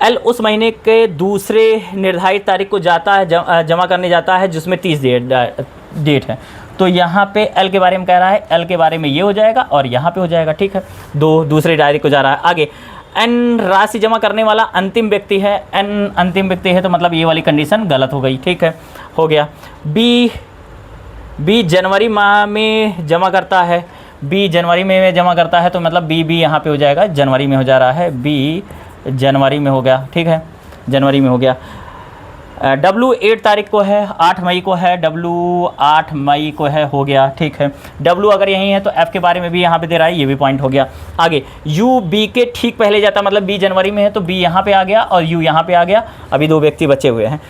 L उस महीने के दूसरे निर्धारित तारीख को जाता है, जमा करने जाता है जिसमें 30 डेट है। तो यहाँ पे L के बारे में कह रहा है, L के बारे में ये हो जाएगा और यहाँ पे हो जाएगा। ठीक है, दूसरे तारीख को जा रहा है। आगे N राशि जमा करने वाला अंतिम व्यक्ति है, N अंतिम व्यक्ति है, तो मतलब ये वाली कंडीशन गलत हो गई। ठीक है, हो गया। B जनवरी माह में जमा करता है, B जनवरी में जमा करता है, तो मतलब B यहाँ पे हो जाएगा, जनवरी में हो जा रहा है, B जनवरी में हो गया। ठीक है, जनवरी में हो गया। W 8 तारीख को है, 8 मई को है, W 8 मई को है, हो गया। ठीक है, W अगर यही है तो F के बारे में भी यहाँ पे दे रहा है, ये भी पॉइंट हो गया। आगे U B के ठीक पहले जाता, मतलब B जनवरी में है तो B यहाँ पे आ गया और U यहाँ पे आ गया। अभी 2 व्यक्ति बचे हुए हैं।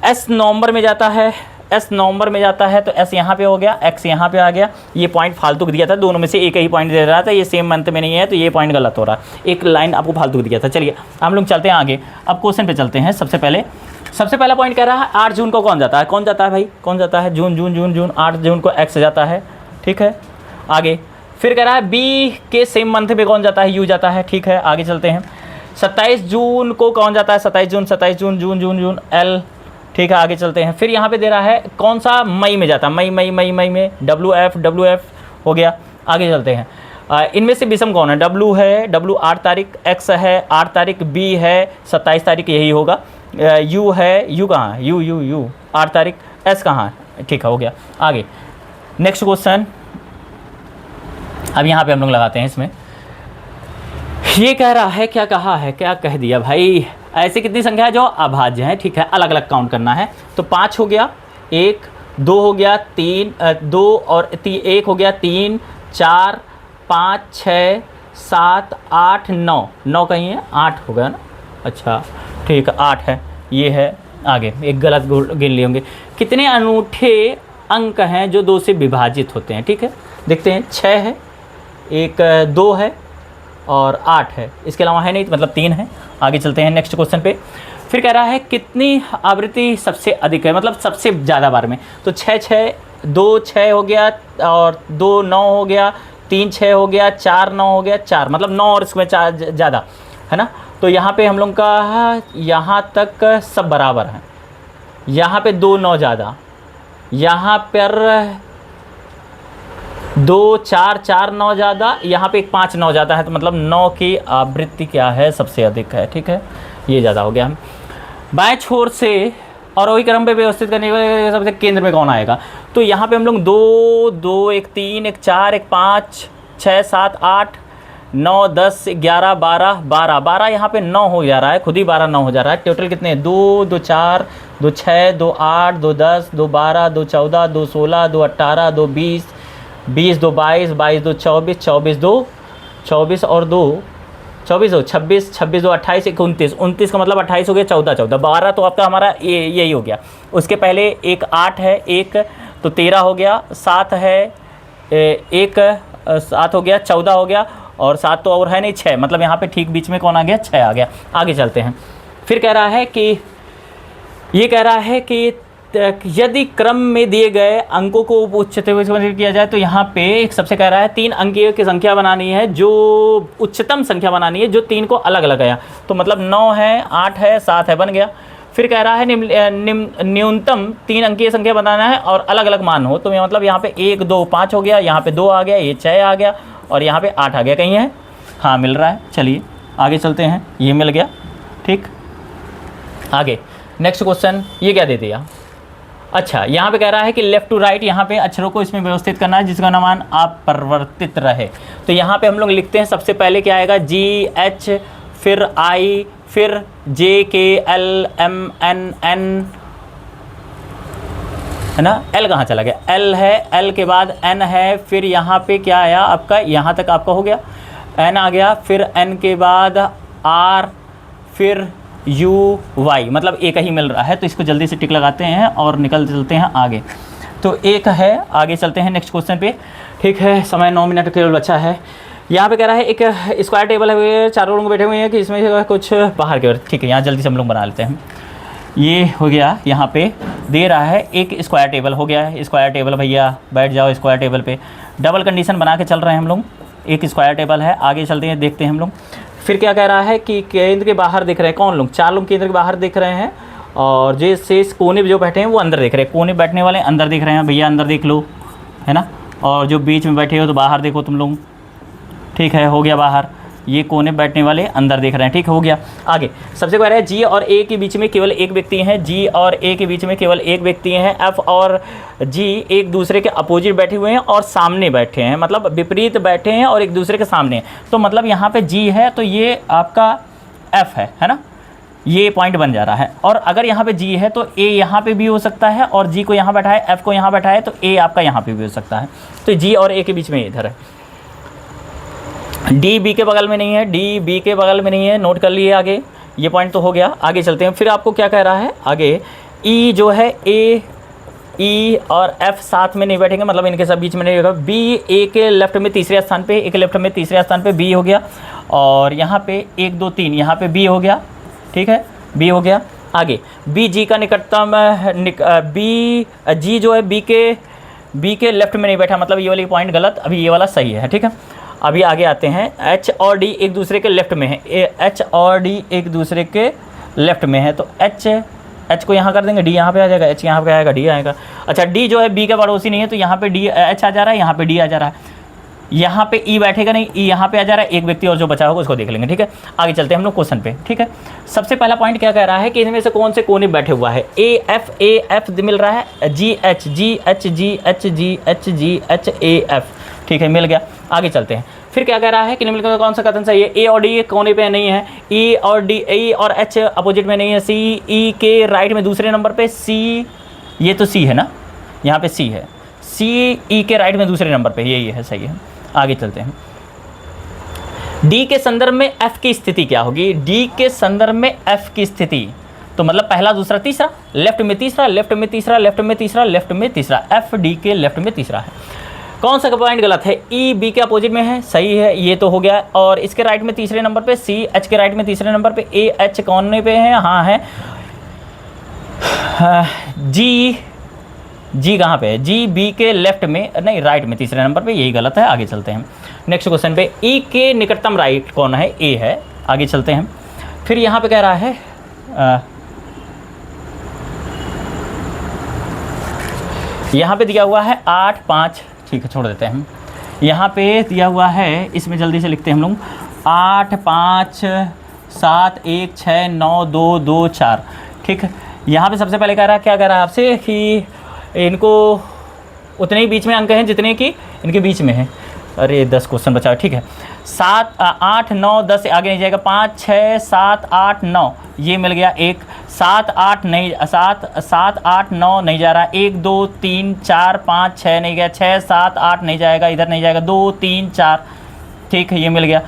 S नवंबर में जाता है, S नवंबर में जाता है तो S यहाँ पे हो गया, X यहाँ पे आ गया। ये पॉइंट फालतू दिया था, दोनों में से एक ही पॉइंट दे रहा था, ये सेम मंथ में नहीं है तो ये पॉइंट गलत हो रहा है, एक लाइन आपको फालतू दिया था। चलिए हम लोग चलते हैं आगे, अब क्वेश्चन पे चलते हैं। सबसे पहला पॉइंट कह रहा है 8 जून को कौन जाता है, कौन जाता है भाई, कौन जाता है, जून 8 जून को X जाता है। ठीक है, आगे फिर कह रहा है B के सेम मंथ में कौन जाता है, U जाता है। ठीक है, आगे चलते हैं। 27 जून को कौन जाता है, 27 जून L। ठीक है, आगे चलते हैं। फिर यहाँ पे दे रहा है कौन सा मई में जाता है, मई में WF हो गया। आगे चलते हैं। इनमें से विषम कौन है, W है, W 8 तारीख, X है 8 तारीख, B है 27 तारीख, यही होगा। U है, U कहाँ है, U 8 तारीख, S कहाँ है। ठीक है, हो गया। आगे नेक्स्ट क्वेश्चन, अब यहाँ पे हम लोग लगाते हैं इसमें। ये कह रहा है, क्या कहा है, क्या कह दिया भाई, ऐसी कितनी संख्या है जो अभाज्य है। ठीक है, अलग अलग काउंट करना है, तो 5 हो गया, 1 2 हो गया, 3 2 और 1 हो गया, 3 4 5 6 7 8 9 कहीं है, 8 हो गया ना। अच्छा ठीक है, 8 है, ये है। आगे एक गलत गिन लिए होंगे। कितने अनूठे अंक हैं जो 2 से विभाजित होते हैं। ठीक है, देखते हैं। 6 है, एक 2 है और 8 है, इसके अलावा है नहीं, तो मतलब 3 है। आगे चलते हैं नेक्स्ट क्वेश्चन पे। फिर कह रहा है कितनी आवृत्ति सबसे अधिक है, मतलब सबसे ज़्यादा बार में। तो 2 6 हो गया और 2 9 हो गया, 3 6 हो गया, 4 9 हो गया, 4 मतलब 9 और इसमें 4 ज़्यादा है ना। तो यहाँ पे हम लोग का यहाँ तक सब बराबर हैं, यहाँ पे 2 9 ज़्यादा, यहाँ पर 2 4 4 9 ज़्यादा, यहाँ पे एक 5 9 ज़्यादा है, तो मतलब 9 की आवृत्ति क्या है, सबसे अधिक है। ठीक है, ये ज़्यादा हो गया। बाएं छोर से और क्रम पे व्यवस्थित करने के सबसे केंद्र में कौन आएगा, तो यहाँ पे हम लोग 2 2 1 3 1 4 1 5 6 7 8 9 10 11 12 12 12 यहाँ पे 9 हो जा रहा है, खुद ही 12 9 हो जा रहा है। टोटल कितने, 2 2 4 2 6 2 8 2 10 2 12 2 14 2 16 2 18 2 20 20 2 22 22 2 24 24 2 24 और 2 24 हो 26 26 2 28 29 29 का मतलब 28 हो गया, 14 14 12 तो आपका हमारा ये यही हो गया। उसके पहले एक 8 है, एक तो 13 हो गया, 7 है, एक 7 हो गया, 14 हो गया, और 7 तो और है नहीं, 6, मतलब यहाँ पे ठीक बीच में कौन आ गया, 6 आ गया। आगे चलते हैं। फिर कह रहा है कि ये कह रहा है कि यदि क्रम में दिए गए अंकों को उच्चतम किया जाए, तो यहाँ पे एक सबसे कह रहा है 3 अंकीय की संख्या बनानी है, जो उच्चतम संख्या बनानी है जो 3 को अलग अलग है, तो मतलब 9 है, 8 है, 7 है, बन गया। फिर कह रहा है न्यूनतम 3 अंकीय संख्या बनाना है और अलग अलग मान हो, तो मतलब यहाँ पे 1 2 5 हो गया, यहाँ पे 2 आ गया, ये 6 आ गया, और यहाँ पे 8 आ गया। कहीं है, हाँ मिल रहा है। चलिए आगे चलते हैं, ये मिल गया। ठीक, आगे नेक्स्ट क्वेश्चन, ये क्या दे दिया, अच्छा यहाँ पे कह रहा है कि लेफ़्ट टू राइट, यहाँ पे अक्षरों को इसमें व्यवस्थित करना है जिसका मान अपरिवर्तित रहे। तो यहाँ पे हम लोग लिखते हैं, सबसे पहले क्या आएगा, GH, फिर I, फिर JK L M N N, है ना। L कहाँ चला गया, L है, L के बाद N है, फिर यहाँ पे क्या आया आपका, यहाँ तक आपका हो गया, N आ गया, फिर N के बाद R, फिर U Y, मतलब एक ही मिल रहा है, तो इसको जल्दी से टिक लगाते हैं और निकल चलते हैं आगे। तो एक है, आगे चलते हैं नेक्स्ट क्वेश्चन पे। ठीक है, समय 9 मिनट केवल बचा है। यहाँ पे कह रहा है एक स्क्वायर टेबल है, चारों लोग बैठे हुए हैं कि इसमें कुछ बाहर की ओर, ठीक है, यहाँ जल्दी से हम लोग बना लेते हैं। ये हो गया, यहाँ पे दे रहा है एक स्क्वायर टेबल हो गया है, स्क्वायर टेबल भैया बैठ जाओ स्क्वायर टेबल पे, डबल कंडीशन बना के चल रहे हैं हम लोग, एक स्क्वायर टेबल है। आगे चलते हैं, देखते हैं हम लोग। फिर क्या कह रहा है कि केंद्र के बाहर दिख रहे हैं कौन लोग, 4 लोग केंद्र के बाहर दिख रहे हैं, और जो शेष कोने जो बैठे हैं वो अंदर दिख रहे हैं, कोने बैठने वाले अंदर दिख रहे हैं, भैया अंदर देख लो, है ना। और जो बीच में बैठे हो तो बाहर देखो तुम लोग, ठीक है, हो गया बाहर, ये कोने बैठने वाले अंदर देख रहे हैं, ठीक हो गया। आगे सबसे कह रहा है G और A के बीच में केवल एक व्यक्ति है, G और A के बीच में केवल एक व्यक्ति है, F और G एक दूसरे के अपोजिट बैठे हुए हैं और सामने बैठे हैं, मतलब विपरीत बैठे हैं और एक दूसरे के सामने, तो मतलब यहाँ पे G है तो ये आपका F है ना, ये पॉइंट बन जा रहा है। और अगर यहाँ पे G है तो A यहाँ पे भी हो सकता है, और G को यहाँ बैठा है, F को यहाँ बैठा है, तो A आपका यहाँ पे भी हो सकता है, तो G और A के बीच में इधर है। डी बी के बगल में नहीं है, डी बी के बगल में नहीं है, नोट कर लिए। आगे ये पॉइंट तो हो गया, आगे चलते हैं। फिर आपको क्या कह रहा है आगे, ई जो है ए, ई और एफ साथ में नहीं बैठेंगे, मतलब इनके सब बीच में नहीं होगा। बी ए के लेफ्ट में तीसरे स्थान पे, ए के लेफ्ट में तीसरे स्थान पे बी हो गया, और यहाँ पे 1 2 3 यहाँ पे बी हो गया, ठीक है, बी हो गया। आगे बी जी का निकटतम बी जी जो है बी के लेफ्ट में नहीं बैठा, मतलब ये वाली पॉइंट गलत, अभी ये वाला सही है, ठीक है। अभी आगे आते हैं, एच और डी एक दूसरे के लेफ्ट में है, एच और डी एक दूसरे के लेफ्ट में है, तो एच को यहाँ कर देंगे, डी यहाँ पे आ जाएगा, एच यहाँ पे आएगा, डी आएगा। अच्छा डी जो है बी का पड़ोसी नहीं है, तो यहाँ पे डी एच आ जा रहा है, यहाँ पे डी आ जा रहा है, यहाँ पे ई बैठेगा नहीं, ई यहाँ पे आ जा रहा है, एक व्यक्ति और जो बचा होगा उसको देख लेंगे, ठीक है। आगे चलते हैं हम लोग क्वेश्चन पे, ठीक है। सबसे पहला पॉइंट क्या कह रहा है कि इनमें से कौन से कोने बैठे हुआ है, ए एफ मिल रहा है, जी एच ए एफ, ठीक है, मिल गया। आगे चलते हैं, फिर क्या कह रहा है कि निम्नलिखित में कौन सा कथन सही है, ए और डी कोने पे नहीं है, ई और एच अपोजिट में नहीं है, सी ई के राइट में दूसरे नंबर पे, सी ये तो सी है ना, यहाँ पे सी है, सी ई के राइट में दूसरे नंबर पे, यही है, सही है। आगे चलते हैं, डी के संदर्भ में एफ की स्थिति क्या होगी, डी के संदर्भ में एफ की स्थिति, तो मतलब पहला दूसरा तीसरा, लेफ्ट में तीसरा, लेफ्ट में तीसरा, लेफ्ट में तीसरा, लेफ्ट में तीसरा, एफ डी के लेफ्ट में तीसरा है। कौन सा पॉइंट गलत है, ई बी के अपोजिट में है, सही है, ये तो हो गया। और इसके राइट में तीसरे नंबर पे, सी एच के राइट में तीसरे नंबर पे, ए एच कोने पे है, हाँ है, जी कहाँ पे है, जी बी के लेफ्ट में नहीं, राइट में तीसरे नंबर पे, यही गलत है। आगे चलते हैं नेक्स्ट क्वेश्चन पे, ई के निकटतम राइट कौन है, ए है। आगे चलते हैं, फिर यहाँ पे कह रहा है यहाँ पे दिया हुआ है 8 5, ठीक है छोड़ देते हैं हम। यहाँ पे दिया हुआ है, इसमें जल्दी से लिखते हैं हम लोग 8 5 7 1 6 9 2 2 4, ठीक है। यहाँ पे सबसे पहले कह रहा है, क्या कह रहा है आपसे कि इनको उतने ही बीच में अंक हैं जितने कि इनके बीच में है। अरे 10 क्वेश्चन बचा है, ठीक है। 7 8 9 10 से आगे नहीं जाएगा, 5 6 7 8 9 ये मिल गया एक, 7 8 नहीं, 7 8 9 नहीं जा रहा, 1 2 3 4 5 6 नहीं गया, 6 7 8 नहीं जाएगा, इधर नहीं जाएगा, 2 3 4, ठीक है ये मिल गया।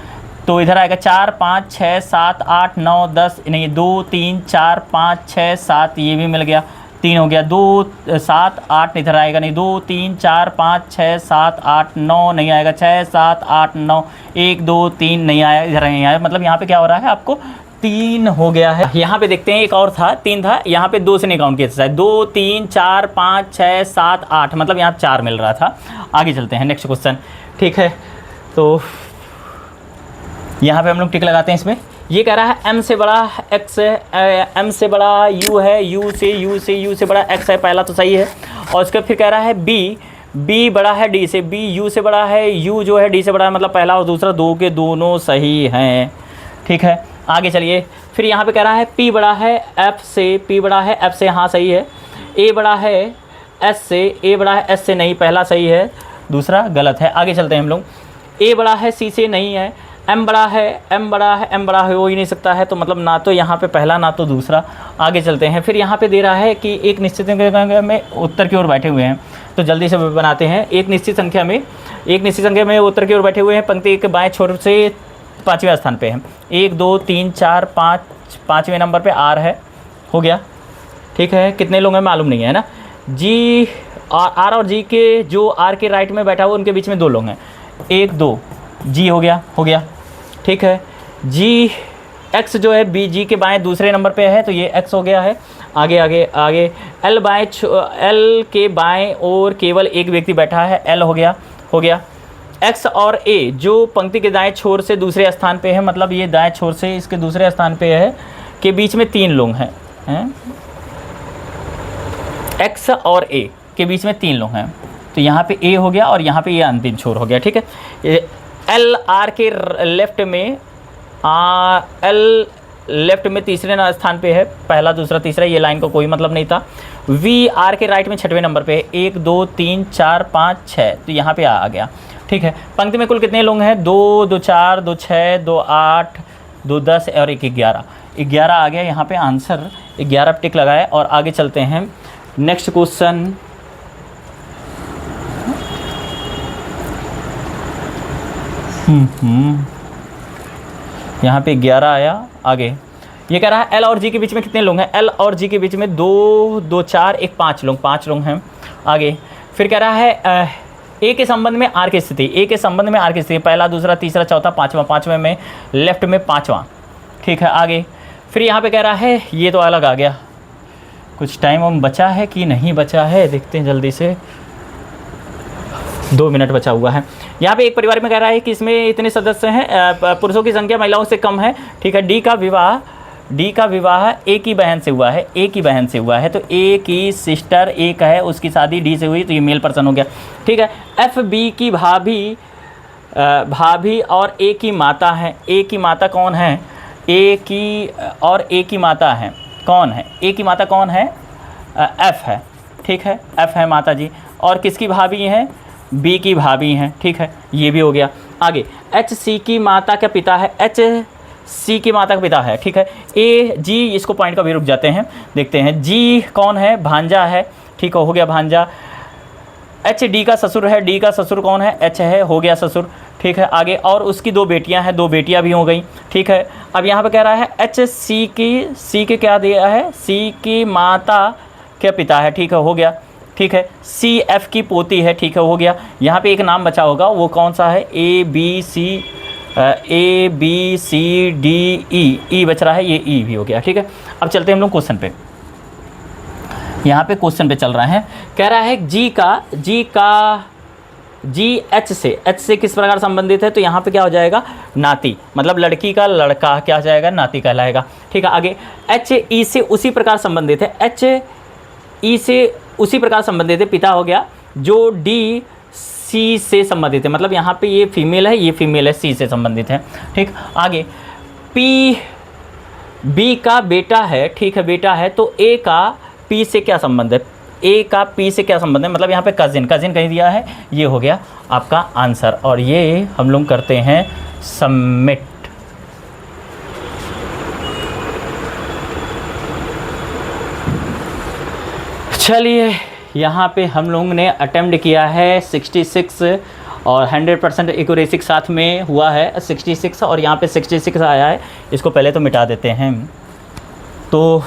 तो इधर आएगा 4 5 6 7 8 9 10 नहीं, 2 3 4 5 6 7 ये भी मिल गया, 3 हो गया, 2 7 8 इधर आएगा नहीं, 2 3 4 5 6 7 8 9 नहीं आएगा, 6 7 8 9 1 2 3 नहीं आया, इधर नहीं आया। मतलब यहाँ पे क्या हो रहा है आपको 3 हो गया है। यहाँ पे देखते हैं, एक और था 3 था, यहाँ पे 2 से नहीं काउंट किया, 2 3 4 5 6 7 8, मतलब यहाँ 4 मिल रहा था। आगे चलते हैं नेक्स्ट क्वेश्चन, ठीक है। तो यहाँ पे हम लोग टिक लगाते हैं इसमें। ये कह रहा है m से बड़ा x है, m से बड़ा u है, u से बड़ा x है, पहला तो सही है। और उसका फिर कह रहा है b बड़ा है d से, b u से बड़ा है, u जो है d से बड़ा है, मतलब पहला और दूसरा दो के दोनों सही हैं, ठीक है। आगे चलिए, फिर यहाँ पे कह रहा है p बड़ा है f से, p बड़ा है f से, हाँ सही है। a बड़ा है s से, a बड़ा है s से, नहीं पहला सही है, दूसरा गलत है। आगे चलते हैं हम लोग। a बड़ा है c से, नहीं है। m बड़ा है हो ही नहीं सकता है, तो मतलब ना तो यहाँ पे पहला ना तो दूसरा। आगे चलते हैं, फिर यहाँ पे दे रहा है कि एक निश्चित संख्या में उत्तर की ओर बैठे हुए हैं, तो जल्दी से बनाते हैं। एक निश्चित संख्या में उत्तर की ओर बैठे हुए हैं, पंक्ति के बाएं छोर से 5वें स्थान पे हैं। 1 2 3 4 5, 5वें नंबर पे r है, हो गया, ठीक है। कितने लोग हैं मालूम नहीं है ना। जी r और g के जो r के राइट में बैठा हुआ उनके बीच में 2 लोग हैं, 1 2 g हो गया, ठीक है। जी x जो है बी जी के बाएं दूसरे नंबर पे है, तो ये x हो गया है। आगे l के बाएं और केवल एक व्यक्ति बैठा है, l हो गया। x और a जो पंक्ति के दाएं छोर से दूसरे स्थान पे है, मतलब ये दाएं छोर से इसके दूसरे स्थान पे है, के बीच में 3 लोग हैं, x और a के बीच में 3 लोग हैं, तो यहाँ पे a हो गया और यहाँ पे ये अंतिम छोर हो गया, ठीक है। एल आर के लेफ्ट में तीसरे स्थान पे है, पहला दूसरा तीसरा, ये लाइन को कोई मतलब नहीं था। वी आर के राइट में 6वें नंबर पे है, 1 2 3 4 5 6, तो यहाँ पे आ गया, ठीक है। पंक्ति में कुल कितने लोग हैं, 2 2 4 2 6 2 8 2 10 और 1 11 आ गया। यहाँ पे आंसर 11 टिक लगाए और आगे चलते हैं नेक्स्ट क्वेश्चन। यहाँ पे 11 आया। आगे ये कह रहा है एल और जी के बीच में कितने लोग हैं, एल और जी के बीच में 2 2 4 1 5 लोग हैं। आगे फिर कह रहा है ए के संबंध में आर की स्थिति, पहला दूसरा तीसरा चौथा पाँचवा में लेफ्ट में 5वां, ठीक है। आगे फिर यहाँ पे कह रहा है, ये तो अलग आ गया, कुछ टाइम हम बचा है कि नहीं बचा है, देखते हैं जल्दी से, 2 मिनट बचा हुआ है। यहाँ पे एक परिवार में कह रहा है कि इसमें इतने सदस्य हैं, पुरुषों की संख्या महिलाओं से कम है, ठीक है। डी का विवाह ए की बहन से हुआ है, तो ए की सिस्टर एक है, उसकी शादी डी से हुई, तो ये मेल पर्सन हो गया, ठीक है। एफ बी की भाभी और ए की माता है, ए की माता कौन है, ए की माता है कौन है, ए की माता कौन है, एफ है, ठीक है, एफ है माता जी। और किसकी भाभी है, बी की भाभी हैं, ठीक है, ये भी हो गया। आगे एच सी की माता का पिता है, ठीक है। ए जी, इसको पॉइंट का भी रुक जाते हैं, देखते हैं। जी कौन है, भांजा है, ठीक है, हो गया भांजा। एच डी का ससुर है, डी का ससुर कौन है, एच है, हो गया ससुर, ठीक है। आगे और उसकी 2 बेटियां हैं, 2 बेटियां भी हो गई, ठीक है। अब यहाँ पे कह रहा है एच सी के क्या दिया है, सी की माता के पिता है, ठीक है, हो गया, ठीक है। सी एफ की पोती है, ठीक है, हो गया। यहाँ पे एक नाम बचा होगा, वो कौन सा है, A B C D E बच रहा है, ये ई भी हो गया, ठीक है। अब चलते हैं हम लोग क्वेश्चन पे। यहाँ पे क्वेश्चन पे चल रहा है, कह रहा है जी एच से किस प्रकार संबंधित है, तो यहाँ पे क्या हो जाएगा, नाती, मतलब लड़की का लड़का क्या हो जाएगा, नाती कहलाएगा, ठीक है। आगे एच ई से उसी प्रकार संबंधित है, एच ई से उसी प्रकार संबंधित है, पिता हो गया जो डी सी से संबंधित है, मतलब यहाँ पे ये फीमेल है, ये फीमेल है, सी से संबंधित है। ठीक, आगे पी बी का बेटा है, ठीक है, बेटा है, तो ए का पी से क्या संबंध है, ए का पी से क्या संबंध है, मतलब यहाँ पे कजिन कहीं दिया है, ये हो गया आपका आंसर। और ये हम लोग करते हैं सबमिट। चलिए, यहाँ पे हम लोग ने अटेम्प्ट किया है 66 और 100% एक्यूरेसी के साथ में हुआ है 66, और यहाँ पे 66 आया है। इसको पहले तो मिटा देते हैं। तो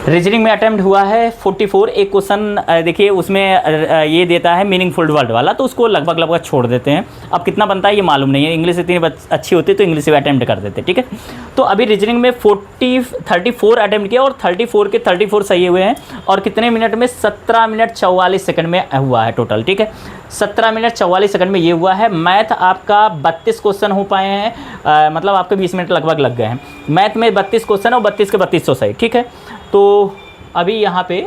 रीजनिंग में अटेम्प्ट हुआ है 44। एक क्वेश्चन देखिए उसमें ये देता है मीनिंगफुल वर्ड वाला, तो उसको लगभग छोड़ देते हैं। अब कितना बनता है ये मालूम नहीं है, इंग्लिश इतनी अच्छी होती है तो इंग्लिश में अटेम्प्ट कर देते, ठीक है। तो अभी रीजनिंग में 34 अटेम्प्ट किया और 34 के 34 सही हुए हैं, और कितने मिनट में, 17 मिनट 44 सेकंड में हुआ है टोटल, ठीक है। 17 मिनट 44 सेकंड में ये हुआ है। मैथ आपका 32 क्वेश्चन हो पाए हैं, मतलब आपके 20 मिनट लगभग लग गए हैं। मैथ में 32 क्वेश्चन और 32 के 32 सही, ठीक है। तो अभी यहाँ पे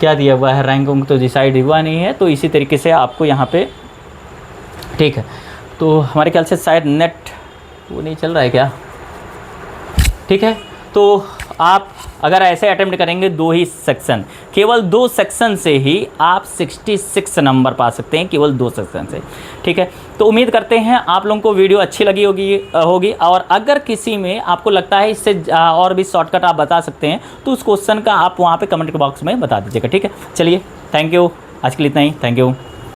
क्या दिया हुआ है, रैंक तो डिसाइड हुआ नहीं है, तो इसी तरीके से आपको यहाँ पे, ठीक है। तो हमारे ख्याल से शायद नेट वो नहीं चल रहा है क्या, ठीक है। तो आप अगर ऐसे अटेम्प्ट करेंगे 2 ही सेक्शन, केवल 2 सेक्शन से ही आप 66 नंबर पा सकते हैं, केवल 2 सेक्शन से, ठीक है। तो उम्मीद करते हैं आप लोगों को वीडियो अच्छी लगी होगी, और अगर किसी में आपको लगता है इससे और भी शॉर्टकट आप बता सकते हैं, तो उस क्वेश्चन का आप वहाँ पे कमेंट बॉक्स में बता दीजिएगा, ठीक है। चलिए, थैंक यू, आज के लिए इतना ही, थैंक यू।